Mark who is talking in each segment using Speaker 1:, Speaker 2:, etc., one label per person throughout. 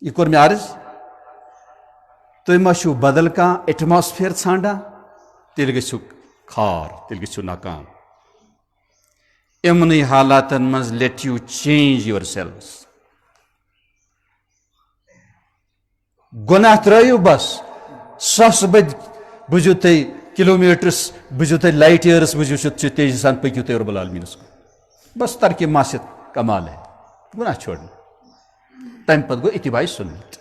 Speaker 1: यह कोर मे अर्ज तुम मा बदल कह एटमॉस्फेयर ाना तेल गो खार तेल गो नाकाम इमन हालातन मज let you change your selves गुनाह त्रयू बस सस बद बुझू तुम किलोमीटर्स बुझू तुम लाइट ईयर्स बुझू तेजी सान पकू तुम रब्बुल आलमीनस को बस तरक्की मासियत कमाल है गुनाह छोड़ना तम पे गो इत्तिबाई सुन्नत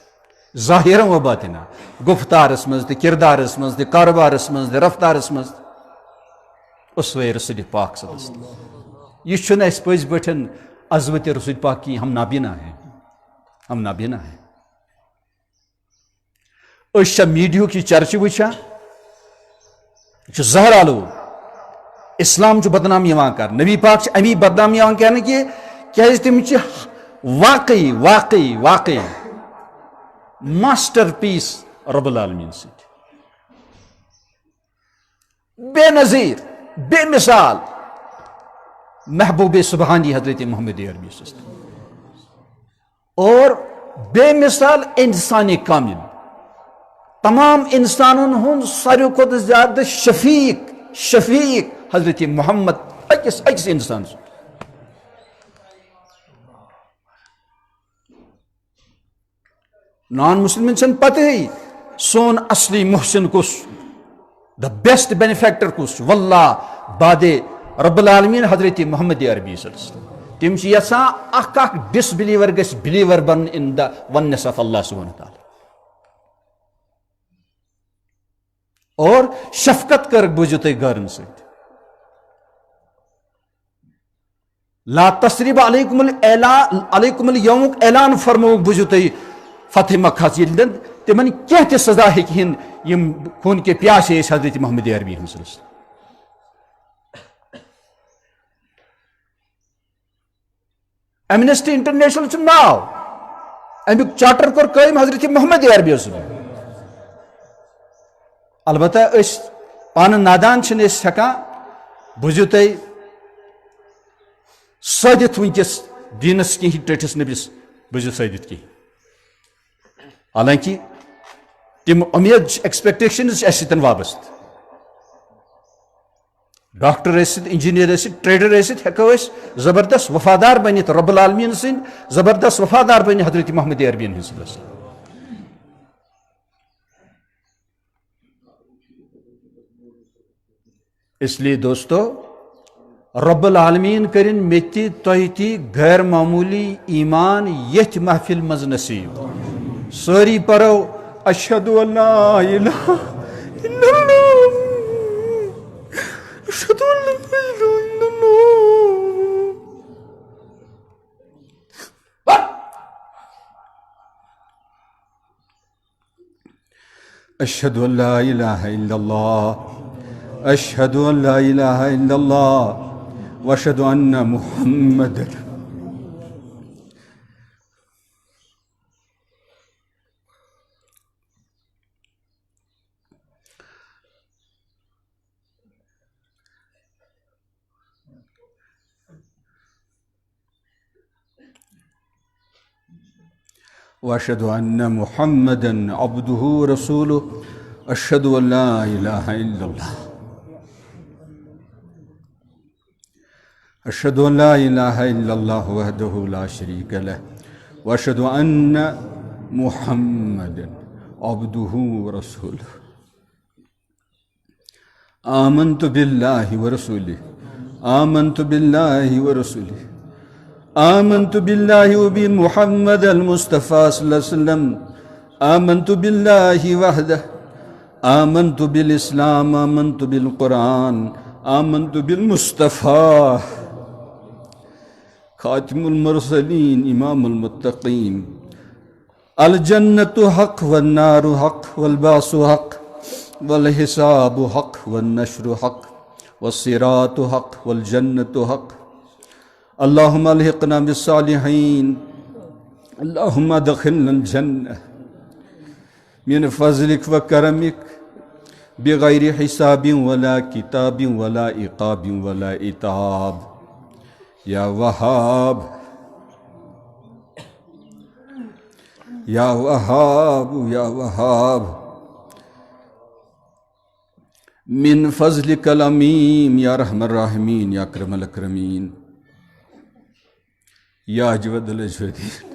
Speaker 1: ज़ाहिरन व बातिना गुफ्तारस मज तो किरदारस मज तो कारोबारस मज तो रफ्तारस मज उसवे रसूल पाक सल्लल्लाहु यह पज पे अजमत रसूल पाक की हम नाबीना हैं हम नाबीना हैं मीडिया की चर्च वुचा जहर आलो इस्लाम बदनाम कर नबी पाक अमी बदनाम कर क्या तम वाकई वाकई वाकई मास्टर पीस रब्बुल आलमीन बेनज़ीर बेमिसाल महबूब सुबहानी हजरत मोहम्मद अरबी और बेमिसाल इंसानी कामिल तमाम इंसानों हूं सारे खुद ज्यादा शफीक शफीक हजरत मोहम्मद अकिस अकिस इंसान नॉन मुस्लिम पता ही सोन असली मुहसिन कुस द बेस्ट बेनिफैक्टर कुस वल्लाह बादे रब्बुल आलमीन हजरत मोहम्मद अरबी तम यहां डिसबिलीवर गस बिलीवर बन इन द वननेस ऑफ अल्लाह सुब्हानहू व तआला और शफकत कर बुझू तुम गरन ला तसरीब अलैकुमुल यौम ऐलान फरमो बुझू तुम फतेह मक्का तिमन क्या ते सजा हेकिन यम खून के प्यासे हजरत मोहम्मद अरबी एमनेस्टी इंटरनेशनल नाव अमुक चार्टर कोर कायम हजरत मोहम्मद अरबी अलबत्ता पान नादान हेकान बुझू तुम सदित वनकस दीनस कह टटिस नबिस बुझू सदित कह हालांकि तम उम्मीद एक्सपेक्टेशन वाबस्त डॉक्टर इंजीनियर ट्रेडर हेको जबरदस्त वफादार बनित रब्बुल आलमीन सिंद जबरदस्त वफादार बन हजरत मोहम्मद अरबी इसलिए दोस्तों रब्बुल आलमीन करिन मेति तोहती गैर मामूली ईमान यथ महफिल मज नसीब सारी परो अशहदु अल्ला इलाहा इल्लल्लाह अशहदु अल्ला इलाहा इल्लल्लाह अशहदु अल्ला इलाहा इल्लल्लाह अशहदु अल्ला इलाहा इल्लल्लाह व अशहदु अन्ना मुहम्मदन व अशहदु अन्ना मुहम्मदन अब्दुहु व रसूलुहु अशहदु अल्ला इलाहा इल्लल्लाह अशहदु अल्ला इलाहा इल्लल्लाह वहदहु ला शरीक लह व अशहदु अन्ना मुहम्मदन अब्दुहु व रसूलुहु आमन्तु बिल्लाहि व रसूलिहि आमन्तु बिल्लाहि व रसूलिहि आमन्तु बिल्लाहि व बि मुहम्मद अल मुस्तफ़ा सल्लल्लाहु अलैहि वसल्लम आमन्तु बिल्लाहि वहदह आमन्तु बिल इस्लाम आमन्तु बिल कुरान आमन्तु बिल मुस्तफ़ा खातिमुल मुरसलीन इमामुल मुत्तकीन अल जन्नतु हक़ वन नारु हक़ वल बासु हक़ वल हिसाबु हक़ वन नश्रु हक़ वस्सिरातु हक़ वल जन्नतु हक़ अल्लाहुम्मा अलहिक़ना बिस्सालिहीन अल्लाहुम्मा अदखिलना अल जन्नह मिन फ़ज़लिक व करमिक बिग़ैरि हिसाबिन वला किताबिन वला इक़ाबिन वला इताब या वहाब या वहाब या वहाब मिन फज़लिकल अमीम या रहमर राहिमीन या अकरमल अकरमीन या अजवदुल अजवदीन।